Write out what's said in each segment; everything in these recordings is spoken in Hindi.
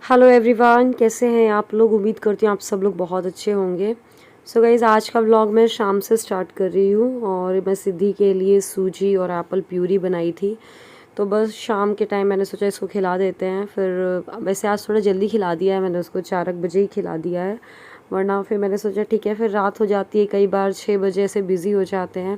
हेलो एवरीवन, कैसे हैं आप लोग। उम्मीद करती हूँ आप सब लोग बहुत अच्छे होंगे। सो गाइज़, आज का व्लॉग मैं शाम से स्टार्ट कर रही हूँ और मैं सिद्धि के लिए सूजी और एप्पल प्यूरी बनाई थी। तो बस शाम के टाइम मैंने सोचा इसको खिला देते हैं। फिर वैसे आज थोड़ा जल्दी खिला दिया है मैंने उसको, 4 बजे ही खिला दिया है, वरना फिर मैंने सोचा ठीक है फिर रात हो जाती है, कई बार 6 बजे ऐसे बिज़ी हो जाते हैं,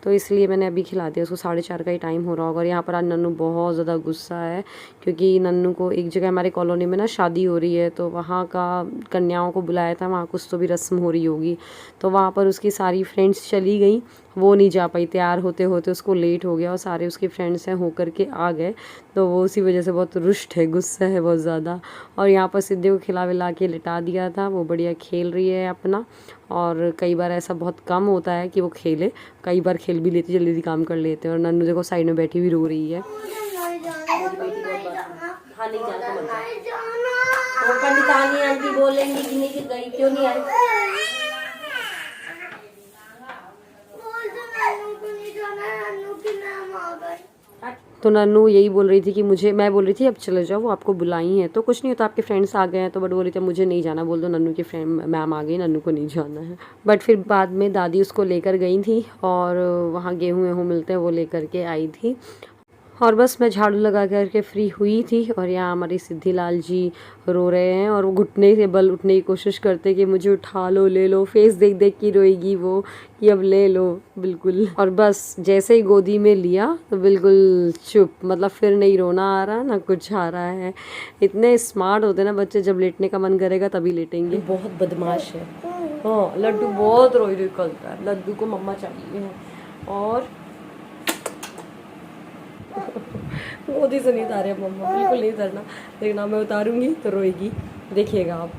तो इसलिए मैंने अभी खिला दिया उसको। 4:30 का ही टाइम हो रहा होगा। और यहाँ पर आज नन्नू बहुत ज़्यादा गुस्सा है, क्योंकि नन्नू को एक जगह हमारे कॉलोनी में ना शादी हो रही है, तो वहाँ का कन्याओं को बुलाया था, वहाँ कुछ तो भी रस्म हो रही होगी, तो वहाँ पर उसकी सारी फ्रेंड्स चली गई, वो नहीं जा पाई। तैयार होते होते उसको लेट हो गया और सारे उसके फ्रेंड्स हैं होकर के आ गए, तो वो उसी वजह से बहुत रुष्ट है, गुस्सा है बहुत ज़्यादा। और यहाँ पर सिद्धि को खिला विला के लिटा दिया था, वो बढ़िया खेल रही है अपना। और कई बार ऐसा बहुत कम होता है कि वो खेले, कई बार खेल भी लेती, जल्दी जल्दी काम कर लेते हैं। और नन्नू देखो साइड में बैठी हुई रो रही है। हाँ नहीं जाना, तो पंडितानी आंटी बोलेंगी कि नहीं कि गई क्यों नहीं आई। तो नन्नू यही बोल रही थी कि मैं बोल रही थी अब चले जाओ, वो आपको बुलाई हैं। तो कुछ नहीं होता, आपके फ्रेंड्स आ गए हैं तो, बट बोल रही थी मुझे नहीं जाना, बोल दो नन्नू की फ्रेंड मैम आ गई, नन्नू को नहीं जाना है। बट फिर बाद में दादी उसको लेकर गई थी और वहाँ गेहूँ वेहूँ मिलते हैं वो लेकर के आई थी। और बस मैं झाड़ू लगा करके फ्री हुई थी और यहाँ हमारी सिद्धि लाल जी रो रहे हैं और वो घुटने से बल उठने की कोशिश करते कि मुझे उठा लो, ले लो। फेस देख देख के रोएगी वो कि अब ले लो बिल्कुल। और बस जैसे ही गोदी में लिया तो बिल्कुल चुप, मतलब फिर नहीं रोना आ रहा ना कुछ आ रहा है। इतने स्मार्ट होते हैं ना बच्चे, जब लेटने का मन करेगा तभी लेटेंगे। बहुत बदमाश है। हाँ, लड्डू बहुत रोई रोई करता है, लड्डू को मम्मा चाहिए है। और मोदी से नहीं उतारे मम्मा, बिल्कुल नहीं उतारना, लेकिन मैं उतारूंगी तो रोएगी, देखिएगा आप।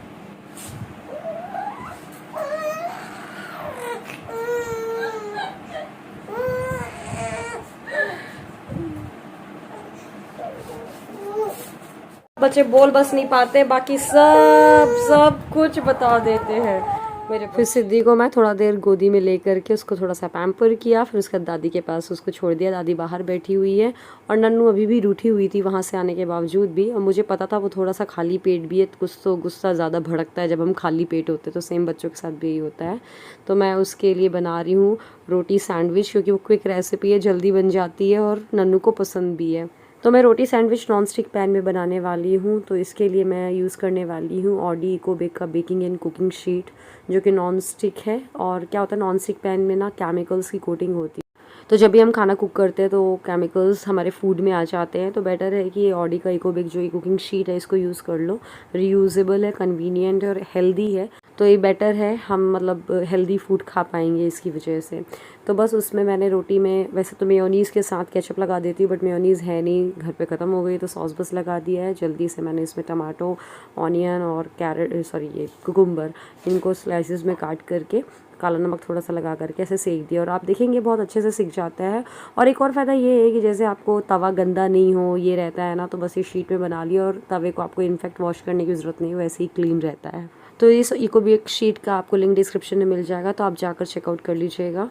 बच्चे बोल बस नहीं पाते, बाकी सब कुछ बता देते हैं मेरे। फिर सिद्धि को मैं थोड़ा देर गोदी में लेकर के उसको थोड़ा सा पैम्पर किया, फिर उसके बाद दादी के पास उसको छोड़ दिया। दादी बाहर बैठी हुई है और नन्नू अभी भी रूठी हुई थी वहाँ से आने के बावजूद भी, और मुझे पता था वो थोड़ा सा खाली पेट भी है, कुछ तो गुस्सा ज़्यादा भड़कता है जब हम खाली पेट होते हैं, तो सेम बच्चों के साथ भी यही होता है। तो मैं उसके लिए बना रही हूँ रोटी सैंडविच, क्योंकि वो क्विक रेसिपी है, जल्दी बन जाती है और नन्नू को पसंद भी है। तो मैं रोटी सैंडविच नॉन स्टिक पैन में बनाने वाली हूँ, तो इसके लिए मैं यूज़ करने वाली हूँ ऑडी इकोबेक का बेकिंग एंड कुकिंग शीट, जो कि नॉन स्टिक है। और क्या होता है, नॉन स्टिक पैन में ना केमिकल्स की कोटिंग होती है, तो जब भी हम खाना कुक करते हैं तो केमिकल्स हमारे फूड में आ जाते हैं। तो बेटर है कि ये ऑडी का इकोबेक जो कुकिंग शीट है इसको यूज़ कर लो। रीयूजेबल है, कन्वीनियंट है और हेल्दी है, तो ये बेटर है, हम मतलब हेल्दी फूड खा पाएंगे इसकी वजह से। तो बस उसमें मैंने रोटी में, वैसे तो मेयोनीज़ के साथ केचप लगा देती हूँ, बट मेयोनीज़ है नहीं, घर पे ख़त्म हो गई, तो सॉस बस लगा दिया है। जल्दी से मैंने इसमें टमाटो, ऑनियन और ये कुकुम्बर, इनको स्लाइसिस में काट करके काला नमक थोड़ा सा लगा करके ऐसे सेक दिया, और आप देखेंगे बहुत अच्छे से सिक जाता है। और एक और फ़ायदा ये है कि जैसे आपको तवा गंदा नहीं हो ये रहता है ना, तो बस ये शीट में बना लिया और तवे को आपको इनफैक्ट वॉश करने की ज़रूरत नहीं, वैसे ही क्लीन रहता है। तो इस इकोबेक शीट का आपको लिंक डिस्क्रिप्शन में मिल जाएगा, तो आप जाकर चेकआउट कर लीजिएगा।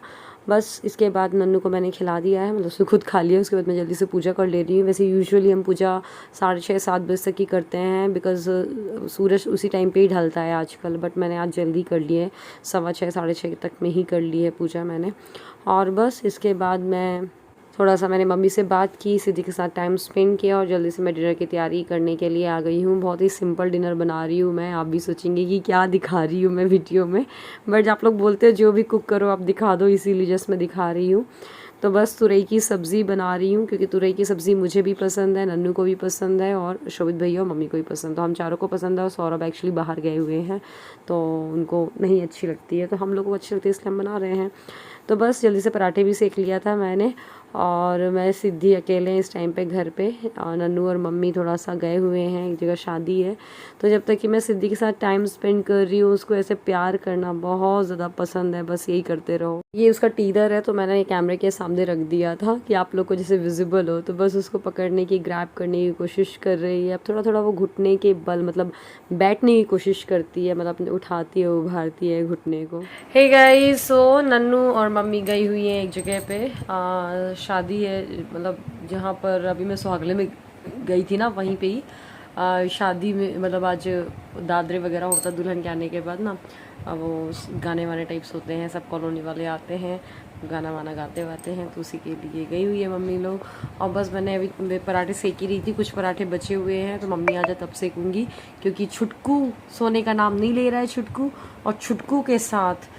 बस इसके बाद नन्नू को मैंने खिला दिया है, मतलब उसने खुद खा लिया। उसके बाद मैं जल्दी से पूजा कर ले रही हूँ। वैसे यूजुअली हम पूजा 6:30-7 बजे तक ही करते हैं, बिकॉज़ सूरज उसी टाइम पे ही ढलता है आजकल, बट मैंने आज जल्दी कर ली है, 6:15 6:30 तक में ही कर ली है पूजा मैंने। और बस इसके बाद मैं थोड़ा सा मैंने मम्मी से बात की, सिद्धि के साथ टाइम स्पेंड किया और जल्दी से मैं डिनर की तैयारी करने के लिए आ गई हूँ। बहुत ही सिंपल डिनर बना रही हूँ मैं, आप भी सोचेंगे कि क्या दिखा रही हूँ मैं वीडियो में, बट आप लोग बोलते हो जो भी कुक करो आप दिखा दो, इसीलिए जस्ट मैं दिखा रही हूँ। तो बस तुरई की सब्ज़ी बना रही हूँ, क्योंकि तुरई की सब्ज़ी मुझे भी पसंद है, नन्नू को भी पसंद है और शोभित भैया और मम्मी को भी पसंद, तो हम चारों को पसंद है। और सौरभ एक्चुअली बाहर गए हुए हैं तो उनको नहीं अच्छी लगती है, तो हम लोग को अच्छी लगती है इसलिए हम बना रहे हैं। तो बस जल्दी से पराठे भी सेक लिया था मैंने, और मैं सिद्धि अकेले इस टाइम पे घर पे, और नन्नू और मम्मी थोड़ा सा गए हुए हैं, एक जगह शादी है। तो जब तक कि मैं सिद्धि के साथ टाइम स्पेंड कर रही हूँ, उसको ऐसे प्यार करना बहुत ज़्यादा पसंद है, बस यही करते रहो। ये उसका टीदर है, तो मैंने कैमरे के सामने रख दिया था कि आप लोग को जैसे विजिबल हो, तो बस उसको पकड़ने की, ग्रैब करने की कोशिश कर रही है। अब थोड़ा थोड़ा वो घुटने के बल मतलब बैठने की कोशिश करती है, मतलब उठाती है, उभारती है घुटने को। हे गाइस, सो नन्नू और मम्मी गई हुई हैं एक जगह पे, शादी है, मतलब जहाँ पर अभी मैं सुहागले में गई थी ना, वहीं पे ही शादी में, मतलब आज दादरे वगैरह होता दुल्हन के आने के बाद ना, वो गाने वाने टाइप्स होते हैं, सब कॉलोनी वाले आते हैं, गाना वाना गाते वाते हैं, तो उसी के लिए गई हुई है मम्मी लोग। और बस मैंने अभी पराठे सेक ही रही थी, कुछ पराठे बचे हुए हैं, तो मम्मी आ जाए तब सेकूंगी, क्योंकि छुटकू सोने का नाम नहीं ले रहा है छुटकू, और छुटकू के साथ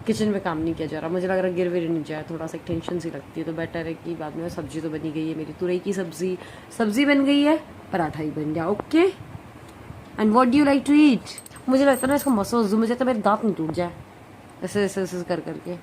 किचन में काम नहीं किया जा रहा। मुझे लग रहा है गिर विर नहीं जाए, थोड़ा सा टेंशन सी लगती है, तो बेटर है कि बाद में सब्जी तो बनी गई है मेरी, तुरई की सब्जी बन गई है, पराठा ही बन गया। Okay, and what do you like to eat? मुझे लगता है ना इसको मसोस दूं, मुझे तो मेरे दांत नहीं टूट जाए ऐसे ऐसे ऐसे कर करके।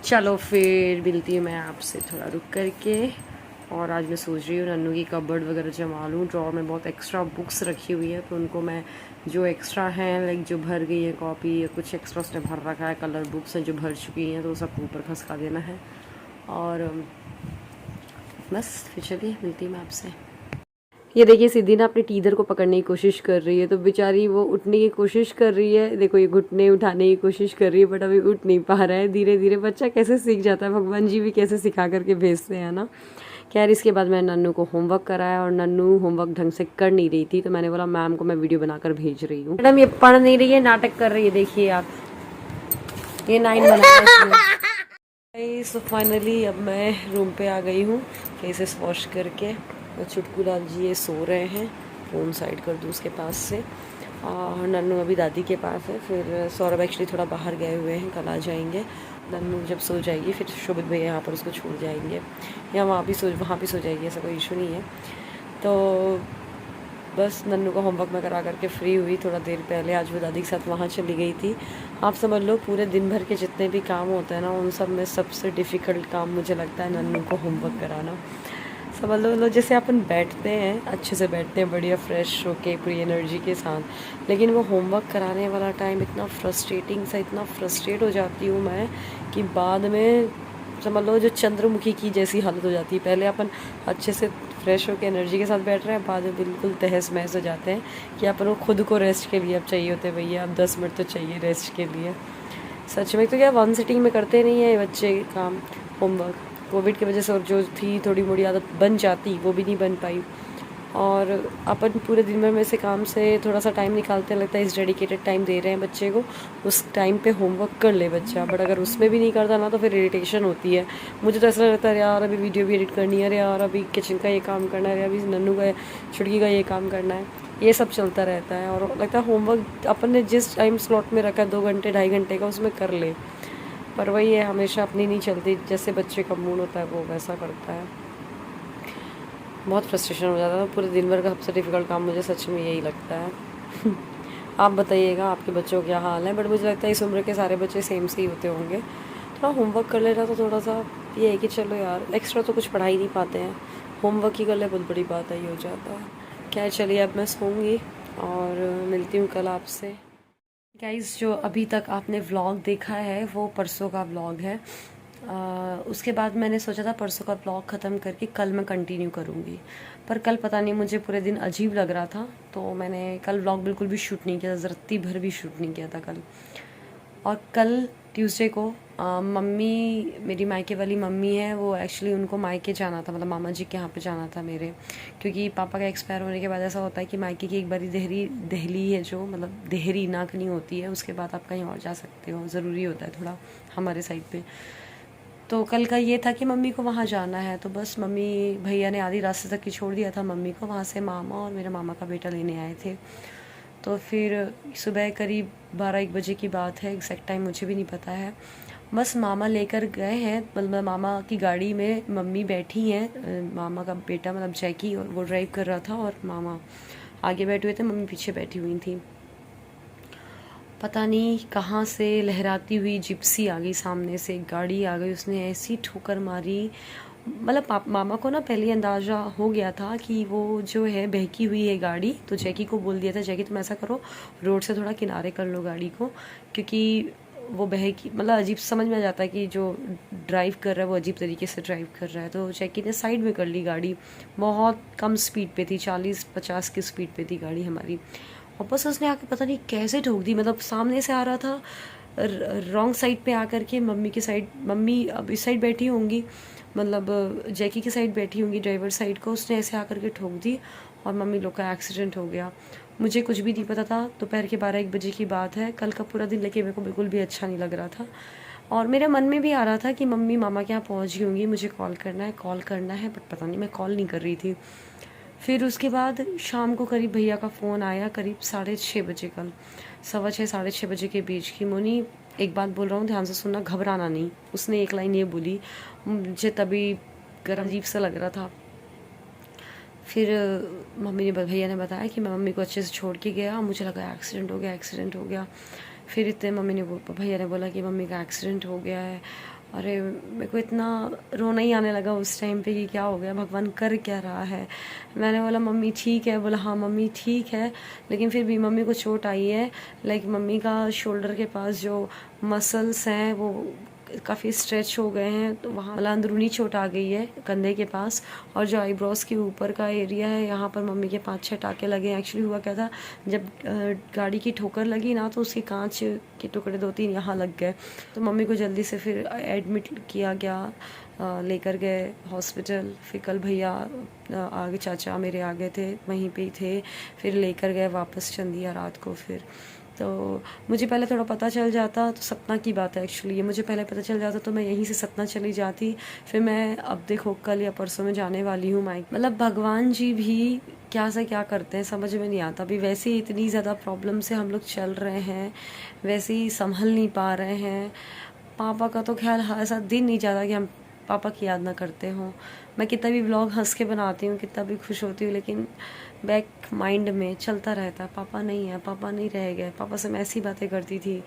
चलो फिर मिलती हूँ मैं आपसे थोड़ा रुक करके। और आज मैं सोच रही हूँ नन्नू की कबर्ड वगैरह जमा लूँ, ड्रॉर में बहुत एक्स्ट्रा बुक्स रखी हुई है, तो उनको मैं जो एक्स्ट्रा हैं, लाइक जो भर गई है कॉपी या कुछ एक्स्ट्रा उसने भर रखा है, कलर बुक्स हैं जो भर चुकी हैं, तो सबको ऊपर खसका देना है। और बस फिर चलिए मिलती हूँ मैं आपसे। ये देखिए सिद्धि ना अपने टीदर को पकड़ने की कोशिश कर रही है, तो बेचारी वो उठने की कोशिश कर रही है। देखो ये घुटने उठाने की कोशिश कर रही है, बट अभी उठ नहीं पा रहा है। धीरे धीरे बच्चा कैसे सीख जाता है, भगवान जी भी कैसे सिखा करके भेजते हैं ना। खैर इसके बाद मैंने नन्नू को होमवर्क कराया, और नन्नू होमवर्क ढंग से कर नहीं रही थी, तो मैंने बोला मैम को मैं वीडियो बनाकर भेज रही हूँ। मैडम ये पढ़ नहीं रही है, नाटक कर रही है, देखिए आप, ये 9 बनाया। सो फाइनली अब मैं रूम पे आ गई हूँ, फेसेस वॉश करके। छुटकू लाल जी ये सो रहे हैं, फ़ोन साइड कर दूँ उसके पास से, और नन्नू अभी दादी के पास है। फिर सौरभ एक्चुअली थोड़ा बाहर गए हुए हैं, कल आ जाएंगे। नन्नू जब सो जाएगी फिर शोभित भैया यहाँ पर उसको छोड़ जाएंगे, या वहाँ भी सो जाएगी, ऐसा कोई इशू नहीं है। तो बस नन्नू का होमवर्क मैं करा करके फ्री हुई थोड़ा देर पहले। आज वो दादी के साथ वहाँ चली गई थी। आप समझ लो पूरे दिन भर के जितने भी काम होते हैं ना, उन सब में सबसे डिफ़िकल्ट काम मुझे लगता है नन्नू को होमवर्क कराना। समझ लो जैसे अपन बैठते हैं, अच्छे से बैठते हैं बढ़िया फ्रेश होके पूरी एनर्जी के साथ, लेकिन वो होमवर्क कराने वाला टाइम इतना फ्रस्ट्रेटिंग सा, इतना फ्रस्ट्रेट हो जाती हूँ मैं कि बाद में समझ लो जो चंद्रमुखी की जैसी हालत हो जाती है। पहले अपन अच्छे से फ्रेश होकर एनर्जी के साथ बैठ रहे हैं, बाद में बिल्कुल तहस महस हो जाते हैं कि अपन को खुद को रेस्ट के लिए अब चाहिए होते हैं, भैया अब 10 मिनट तो चाहिए रेस्ट के लिए। सच में तो क्या वन सिटिंग में करते नहीं है बच्चे काम होमवर्क, कोविड की वजह से, और जो थी थोड़ी मोड़ी आदत बन जाती वो भी नहीं बन पाई। और अपन पूरे दिन भर में से काम से थोड़ा सा टाइम निकालते हैं, लगता है इस डेडिकेटेड टाइम दे रहे हैं बच्चे को, उस टाइम पे होमवर्क कर ले बच्चा। बट अगर उसमें भी नहीं करता ना तो फिर इरिटेशन होती है। मुझे तो ऐसा लगता है यार अभी वीडियो भी एडिट करनी है, अरे यार अभी किचन का ये काम करना है, अभी नन्नू का छुटकी का ये काम करना है, ये सब चलता रहता है। और लगता है होमवर्क अपन ने जिस टाइम स्लॉट में रखा 2 घंटे 2.5 घंटे का, उसमें कर ले, पर वही है हमेशा अपनी नहीं चलती, जैसे बच्चे का मूड होता है वो वैसा करता है। बहुत फ्रस्ट्रेशन हो जाता है पूरे दिन भर का। सबसे डिफ़िकल्ट काम मुझे सच में यही लगता है। आप बताइएगा आपके बच्चों का क्या हाल है, बट मुझे लगता है इस उम्र के सारे बच्चे सेम से ही होते होंगे। थोड़ा होमवर्क कर लेना तो थोड़ा सा ये है कि चलो यार एक्स्ट्रा तो कुछ पढ़ा ही नहीं पाते हैं, होमवर्क ही कर ले बहुत बड़ी बात है, ये हो जाता है। क्या चलिए अब मैं सोऊंगी और मिलती हूँ कल आपसे। गाइस जो अभी तक आपने व्लॉग देखा है वो परसों का व्लॉग है। उसके बाद मैंने सोचा था परसों का व्लॉग ख़त्म करके कल मैं कंटिन्यू करूँगी, पर कल पता नहीं मुझे पूरे दिन अजीब लग रहा था, तो मैंने कल व्लॉग बिल्कुल भी शूट नहीं किया था, ज़रती भर भी शूट नहीं किया था कल। और कल ट्यूसडे को मम्मी, मेरी मायके वाली मम्मी है, वो एक्चुअली उनको मायके जाना था, मतलब मामा जी के यहाँ पे जाना था मेरे, क्योंकि पापा का एक्सपायर होने के बाद ऐसा होता है कि मायके की एक बारी दहली है जो, मतलब देहरी नाकनी होती है, उसके बाद आप कहीं और जा सकते हो, ज़रूरी होता है थोड़ा हमारे साइड पे। तो कल का ये था कि मम्मी को वहाँ जाना है, तो बस मम्मी भैया ने आधी रास्ते तक ही छोड़ दिया था मम्मी को, वहाँ से मामा और मेरे मामा का बेटा लेने आए थे। तो फिर सुबह करीब 12-1 बजे की बात है, एग्जैक्ट टाइम मुझे भी नहीं पता है। बस मामा लेकर गए हैं, मतलब मामा की गाड़ी में मम्मी बैठी हैं, मामा का बेटा मतलब जैकी, और वो ड्राइव कर रहा था और मामा आगे बैठे हुए थे, मम्मी पीछे बैठी हुई थी। पता नहीं कहाँ से लहराती हुई जिप्सी आ गई, सामने से एक गाड़ी आ गई, उसने ऐसी ठोकर मारी। मतलब मामा को ना पहले ही अंदाज़ा हो गया था कि वो जो है बहकी हुई है गाड़ी, तो जैकी को बोल दिया था, जैकी तुम ऐसा करो रोड से थोड़ा किनारे कर लो गाड़ी को, क्योंकि वो बहकी मतलब अजीब समझ में आ जाता है कि जो ड्राइव कर रहा है वो अजीब तरीके से ड्राइव कर रहा है। तो जैकी ने साइड में कर ली गाड़ी, बहुत कम स्पीड पे थी, 40-50 की स्पीड पे थी गाड़ी हमारी। और बस उसने आके पता नहीं कैसे ठोक दी, मतलब सामने से आ रहा था, रॉन्ग साइड पे आकर के मम्मी की साइड, मम्मी अब इस साइड बैठी होंगी, मतलब जैकी की साइड बैठी होंगी ड्राइवर साइड को, उसने ऐसे आकर के ठोक दी और मम्मी लोग का एक्सीडेंट हो गया। मुझे कुछ भी नहीं पता था, दोपहर के 12-1 बजे की बात है। कल का पूरा दिन लेके मेरे को बिल्कुल भी अच्छा नहीं लग रहा था, और मेरे मन में भी आ रहा था कि मम्मी मामा के यहाँ पहुँच गई होंगी, मुझे कॉल करना है, बट पता नहीं मैं कॉल नहीं कर रही थी। फिर उसके बाद शाम को करीब भैया का फ़ोन आया, करीब 6:30 बजे, कल 6:15 6:30 बजे के बीच की। मोनी एक बात बोल रहा हूँ, ध्यान से सुनना, घबराना नहीं। उसने एक लाइन ये बोली, मुझे तभी गर्म अजीब सा लग रहा था। फिर मम्मी ने भैया ने बताया कि मैं मम्मी को अच्छे से छोड़ के गया, मुझे लगा एक्सीडेंट हो गया। फिर इतने भैया ने बोला कि मम्मी का एक्सीडेंट हो गया है। अरे मेरे को इतना रोना ही आने लगा उस टाइम पे कि क्या हो गया, भगवान कर क्या रहा है। मैंने बोला मम्मी ठीक है, बोला हाँ मम्मी ठीक है, लेकिन फिर भी मम्मी को चोट आई है। लाइक मम्मी का शोल्डर के पास जो मसल्स हैं वो काफ़ी स्ट्रेच हो गए हैं, तो वहाँ मतलब अंदरूनी चोट आ गई है कंधे के पास, और जो आईब्रोज के ऊपर का एरिया है यहाँ पर मम्मी के 5-6 टाके लगे हैं। एक्चुअली हुआ क्या था, जब गाड़ी की ठोकर लगी ना तो उसके कांच के टुकड़े 2-3 यहाँ लग गए, तो मम्मी को जल्दी से फिर एडमिट किया गया, लेकर गए हॉस्पिटल। फिर कल भैया आगे, चाचा मेरे आगे थे, वहीं पे ही थे, फिर लेकर गए वापस चंदिया रात को। फिर तो मुझे पहले थोड़ा पता चल जाता, तो सतना की बात है एक्चुअली ये, मुझे पहले पता चल जाता तो मैं यहीं से सतना चली जाती। फिर मैं अब देखो कल या परसों में जाने वाली हूँ माइक। मतलब भगवान जी भी क्या से क्या करते हैं समझ में नहीं आता। अभी वैसे ही इतनी ज़्यादा प्रॉब्लम से हम लोग चल रहे हैं, वैसे ही संभल नहीं पा रहे हैं। पापा का तो ख्याल ऐसा दिन नहीं जाता कि हम पापा की याद ना करते हों। मैं कितना भी व्लॉग हंस के बनाती हूँ, कितना भी खुश होती हूँ, लेकिन बैक माइंड में चलता रहता है पापा नहीं है, पापा नहीं रह गए। पापा से मैं ऐसी बातें करती थी,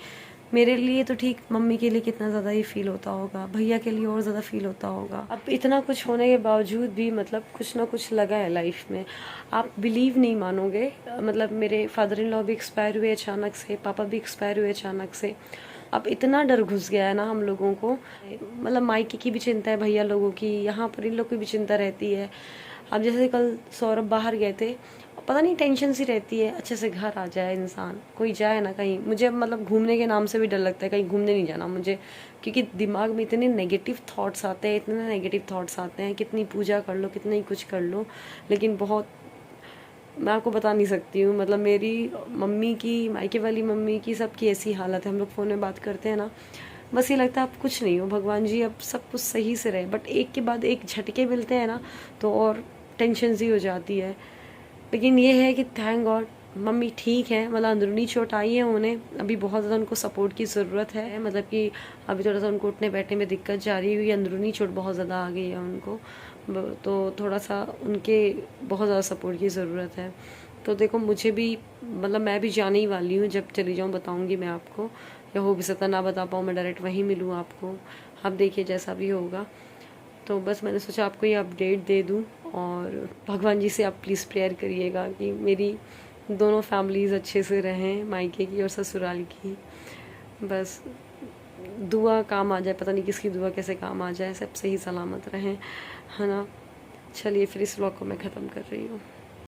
मेरे लिए तो ठीक, मम्मी के लिए कितना ज़्यादा ये फील होता होगा, भैया के लिए और ज़्यादा फील होता होगा। अब इतना कुछ होने के बावजूद भी मतलब कुछ ना कुछ लगा है लाइफ में। आप बिलीव नहीं मानोगे, मतलब मेरे फादर इन लॉ भी एक्सपायर हुए अचानक से, पापा भी एक्सपायर हुए अचानक से। अब इतना डर घुस गया है ना हम लोगों को, मतलब मायके की भी चिंता है, भैया लोगों की, यहाँ पर इन लोग की भी चिंता रहती है। अब जैसे कल सौरभ बाहर गए थे, पता नहीं टेंशन सी रहती है, अच्छे से घर आ जाए इंसान, कोई जाए ना कहीं। मुझे मतलब घूमने के नाम से भी डर लगता है, कहीं घूमने नहीं जाना मुझे, क्योंकि दिमाग में इतने नेगेटिव थॉट्स आते हैं, कितनी पूजा कर लो, कितना ही कुछ कर लो, लेकिन बहुत, मैं आपको बता नहीं सकती हूँ। मतलब मेरी मम्मी की, मायके वाली मम्मी की, सबकी ऐसी हालत है। हम लोग फ़ोन में बात करते हैं ना, बस ये लगता है अब कुछ नहीं हो, भगवान जी अब सब कुछ सही से रहे, बट एक के बाद एक झटके मिलते हैं ना तो और टेंशन सी हो जाती है। लेकिन ये है कि थैंक गॉड मम्मी ठीक है, मतलब अंदरूनी चोट आई है उन्हें, अभी बहुत ज़्यादा उनको सपोर्ट की ज़रूरत है, मतलब कि अभी थोड़ा सा उनको उठने बैठने में दिक्कत जा रही है, अंदरूनी चोट बहुत ज़्यादा आ गई है उनको, तो थोड़ा सा उनके बहुत ज़्यादा सपोर्ट की ज़रूरत है। तो देखो मुझे भी, मतलब मैं भी जाने ही वाली हूँ, जब चली जाऊँ बताऊँगी मैं आपको, या हो भी सकता ना बता पाऊँ, मैं डायरेक्ट वहीं मिलूँ आपको, आप देखिए जैसा भी होगा। तो बस मैंने सोचा आपको ये अपडेट दे दूँ, और भगवान जी से आप प्लीज़ प्रेयर करिएगा कि मेरी दोनों फैमिलीज़ अच्छे से रहें, मायके की और ससुराल की। बस दुआ काम आ जाए, पता नहीं किसकी दुआ कैसे काम आ जाए, सब सही सलामत रहें, है ना। चलिए फिर इस व्लॉग को मैं ख़त्म कर रही हूँ।